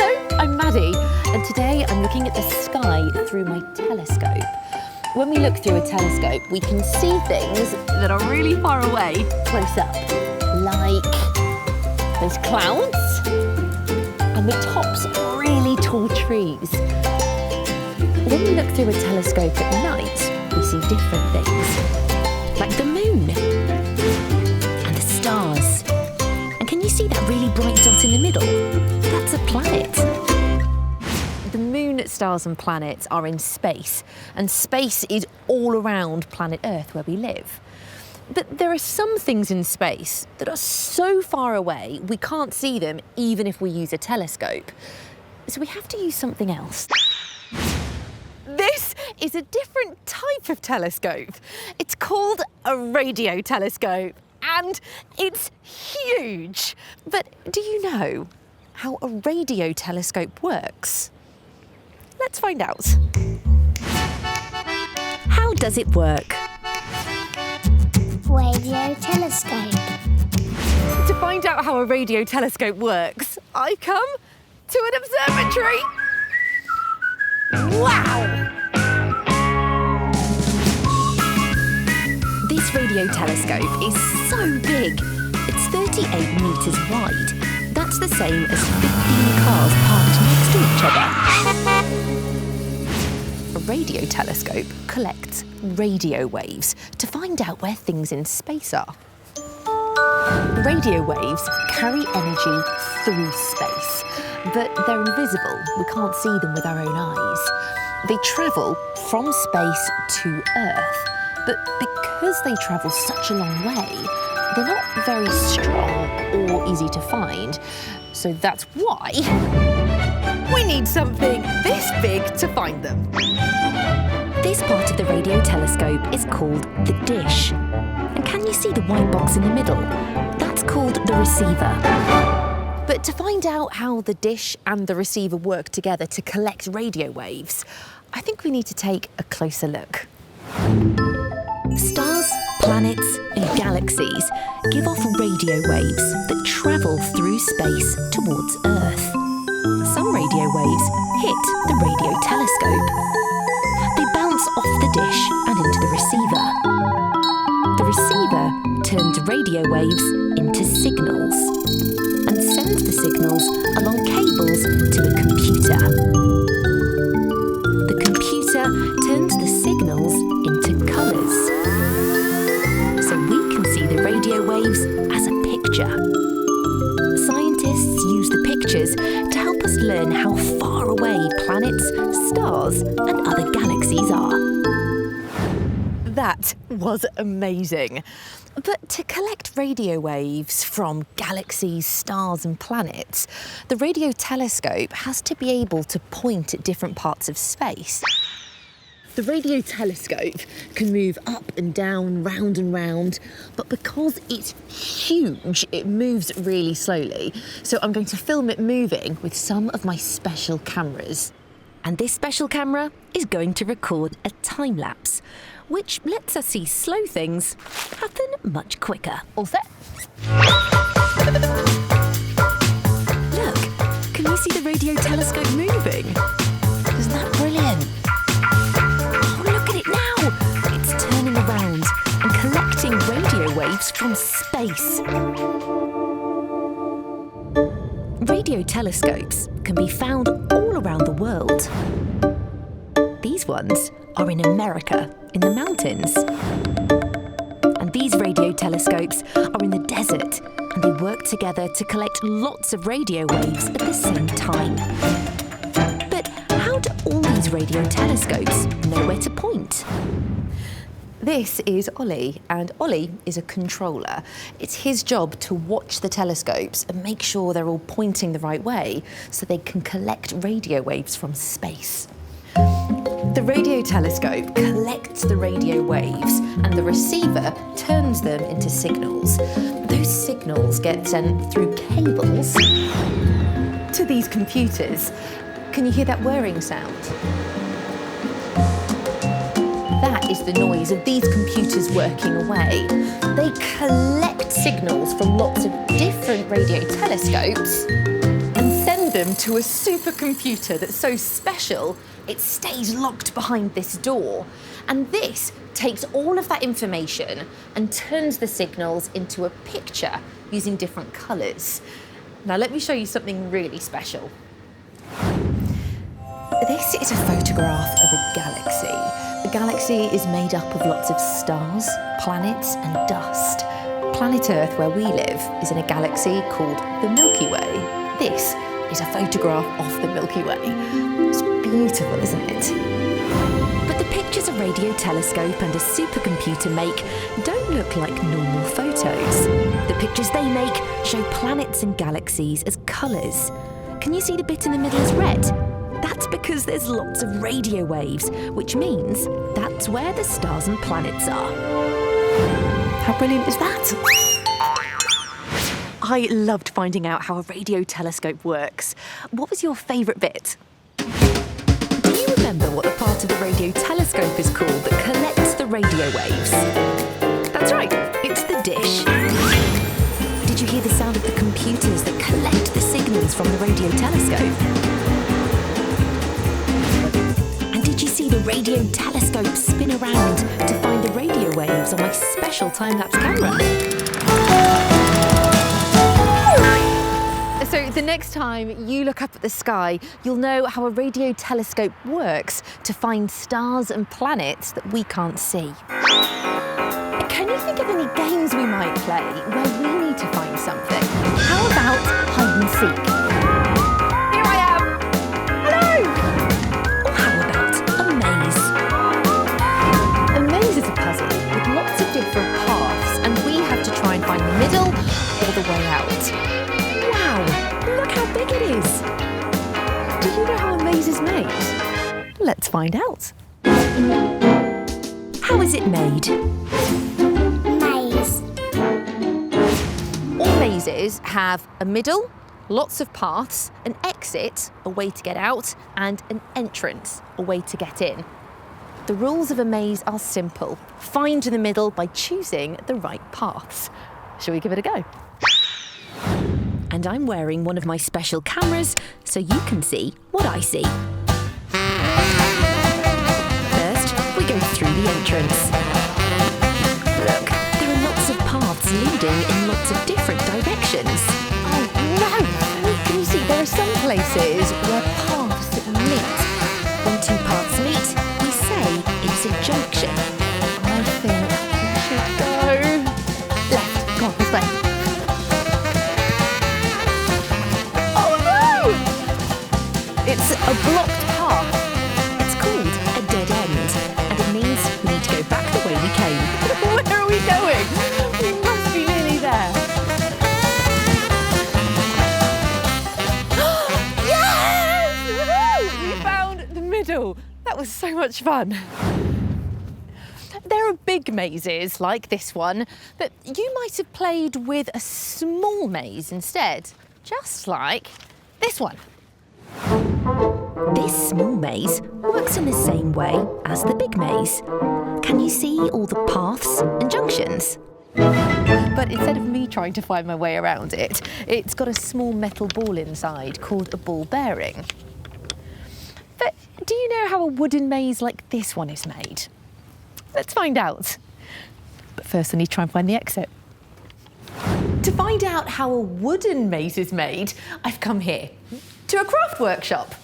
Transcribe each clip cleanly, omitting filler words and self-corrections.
Hello, I'm Maddie, and today I'm looking at the sky through my telescope. When we look through a telescope, we can see things that are really far away, close up, like those clouds and the tops of really tall trees. When we look through a telescope at night, we see different things, like the moon and the stars. And can you see that really bright dot in the middle? That's a planet. The moon, stars and planets are in space, and space is all around planet Earth where we live. But there are some things in space that are so far away we can't see them even if we use a telescope. So we have to use something else. This is a different type of telescope. It's called a radio telescope, and it's huge. But do you know how a radio telescope works? Let's find out. How does it work? Radio telescope. To find out how a radio telescope works, I've come to an observatory. Wow! This radio telescope is so big. It's 38 metres wide. That's the same as 15 cars parked next to each other. A radio telescope collects radio waves to find out where things in space are. Radio waves carry energy through space, but they're invisible. We can't see them with our own eyes. They travel from space to Earth, but because they travel such a long way, they're not very strong or easy to find. So that's why we need something this big to find them. This part of the radio telescope is called the dish. And can you see the white box in the middle? That's called the receiver. But to find out how the dish and the receiver work together to collect radio waves, I think we need to take a closer look. Stars, planets and galaxies give off radio waves that travel through space towards Earth. Some radio waves hit the radio telescope. They bounce off the dish and into the receiver. The receiver turns radio waves into signals and sends the signals along cables to a computer. The computer turns the signals into colours, so we can see the radio waves as a picture. Scientists use the pictures to help us learn how far away planets, stars and other galaxies are. That was amazing. But to collect radio waves from galaxies, stars and planets, the radio telescope has to be able to point at different parts of space. The radio telescope can move up and down, round and round, but because it's huge, it moves really slowly. So I'm going to film it moving with some of my special cameras. And this special camera is going to record a time-lapse, which lets us see slow things happen much quicker. All set? Look, can you see the radio telescope moving? Isn't that brilliant? Oh, look at it now! It's turning around and collecting radio waves from space. Radio telescopes can be found all around the world. These ones are in America, in the mountains. And these radio telescopes are in the desert, and they work together to collect lots of radio waves at the same time. But how do all these radio telescopes know where to point? This is Ollie, and Ollie is a controller. It's his job to watch the telescopes and make sure they're all pointing the right way so they can collect radio waves from space. The radio telescope collects the radio waves and the receiver turns them into signals. Those signals get sent through cables to these computers. Can you hear that whirring sound? That is the noise of these computers working away. They collect signals from lots of different radio telescopes and send them them to a supercomputer that's so special, it stays locked behind this door. And this takes all of that information and turns the signals into a picture using different colours. Now let me show you something really special. This is a photograph of a galaxy. The galaxy is made up of lots of stars, planets and dust. Planet Earth, where we live, is in a galaxy called the Milky Way. This is a photograph of the Milky Way. It's beautiful, isn't it? But the pictures a radio telescope and a supercomputer make don't look like normal photos. The pictures they make show planets and galaxies as colours. Can you see the bit in the middle is red? That's because there's lots of radio waves, which means that's where the stars and planets are. How brilliant is that? I loved finding out how a radio telescope works. What was your favourite bit? Do you remember what the part of the radio telescope is called that collects the radio waves? That's right, it's the dish. Did you hear the sound of the computers that collect the signals from the radio telescope? And did you see the radio telescope spin around to find the radio waves on my special time-lapse camera? So the next time you look up at the sky, you'll know how a radio telescope works to find stars and planets that we can't see. Can you think of any games we might play where we need to find something? How about hide and seek? Here I am! Hello! Or how about a maze? A maze is a puzzle with lots of different paths, and we have to try and find the middle or the way out. Wow, look how big it is! Do you know how a maze is made? Let's find out. How is it made? Maze. All mazes have a middle, lots of paths, an exit, a way to get out, and an entrance, a way to get in. The rules of a maze are simple. Find the middle by choosing the right paths. Shall we give it a go? And I'm wearing one of my special cameras so you can see what I see. First, we go through the entrance. Look, there are lots of paths leading in lots of different directions. Oh no! Can you see there are some places where paths meet? When two paths meet, we say it's a junction. I think we should go left. Come on, this way. It's a blocked path. It's called a dead end, and it means we need to go back the way we came. Where are we going? We must be nearly there. Yes! Woo! We found the middle. That was so much fun. There are big mazes like this one, but you might have played with a small maze instead, just like this one. This small maze works in the same way as the big maze. Can you see all the paths and junctions? But instead of me trying to find my way around it, it's got a small metal ball inside called a ball bearing. But do you know how a wooden maze like this one is made? Let's find out. But first I need to try and find the exit. To find out how a wooden maze is made, I've come here to a craft workshop.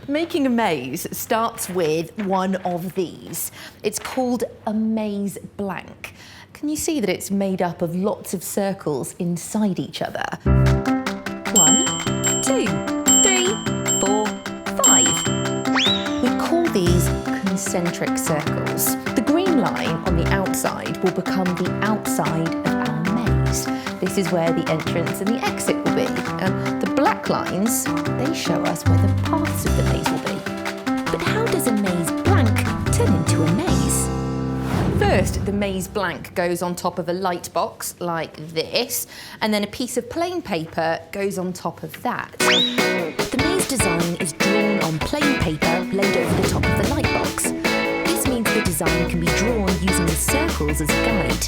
Making a maze starts with one of these. It's called a maze blank. Can you see that it's made up of lots of circles inside each other? 1, 2, 3, 4, 5. We call these concentric circles. The green line on the outside will become the outside of our maze. This is where the entrance and the exit will be. The black lines, they show us where the paths of the maze will be. But how does a maze blank turn into a maze? First, the maze blank goes on top of a light box like this, and then a piece of plain paper goes on top of that. The maze design is drawn on plain paper laid over the top of the light box. This means the design can be drawn using the circles as a guide.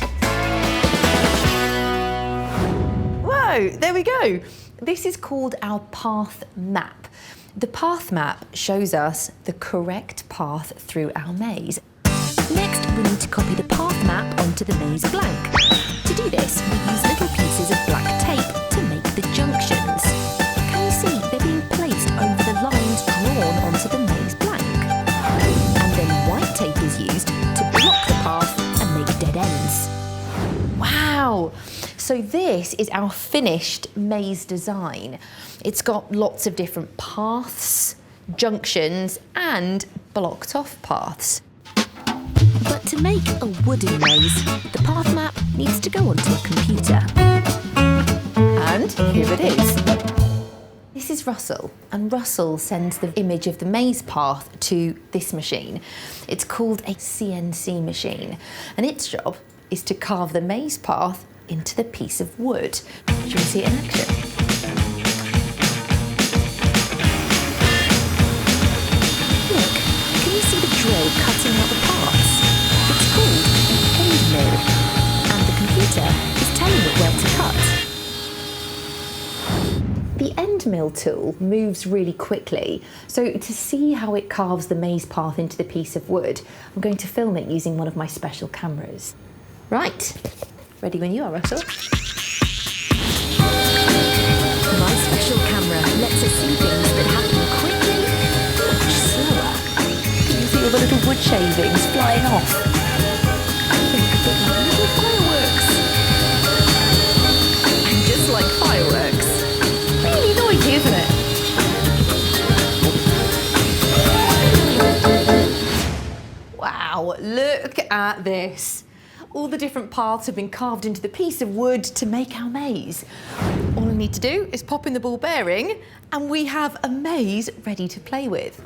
Whoa, there we go. This is called our path map. The path map shows us the correct path through our maze. Next, we need to copy the path map onto the maze blank. To do this, we use little pieces of black tape to make the junctions. Can you see they're being placed over the lines drawn onto the maze blank? And then white tape is used to block the path and make dead ends. Wow! So this is our finished maze design. It's got lots of different paths, junctions, and blocked off paths. But to make a wooden maze, the path map needs to go onto a computer. And here it is. This is Russell, and Russell sends the image of the maze path to this machine. It's called a CNC machine, and its job is to carve the maze path into the piece of wood. Should we see it in action? Look, can you see the drill cutting out the paths? It's called an end mill, and the computer is telling it where to cut. The end mill tool moves really quickly, so to see how it carves the maze path into the piece of wood, I'm going to film it using one of my special cameras. Right, ready when you are, Russell. My special camera lets us see things that happen quickly, much slower. Can you see all the little wood shavings flying off? I think a bit like little fireworks. And just like fireworks, really noisy, isn't it? Wow, look at this. All the different paths have been carved into the piece of wood to make our maze. All I need to do is pop in the ball bearing and we have a maze ready to play with.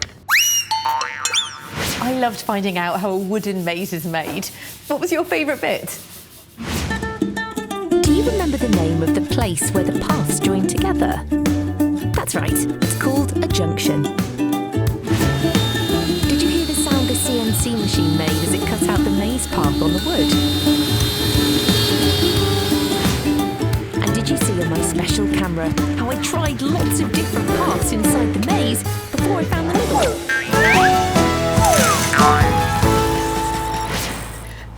I loved finding out how a wooden maze is made. What was your favourite bit? Do you remember the name of the place where the paths join together? That's right, it's called a junction. Did you hear the sound the CNC machine made as it cut out the maze path on the wood? And did you see on my special camera how I tried lots of different paths inside the maze before I found the middle?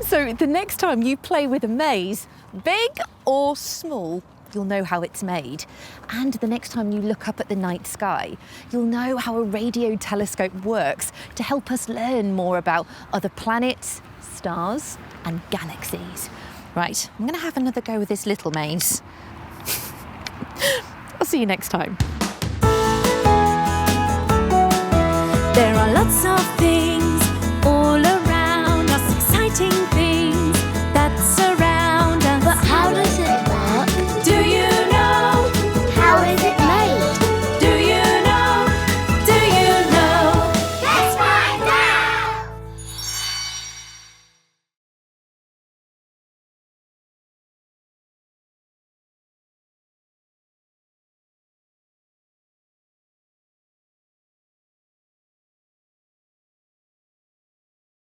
So the next time you play with a maze, big or small, you'll know how it's made. And the next time you look up at the night sky, you'll know how a radio telescope works to help us learn more about other planets, stars, and galaxies. Right, I'm gonna have another go with this little maze. I'll see you next time. There are lots of things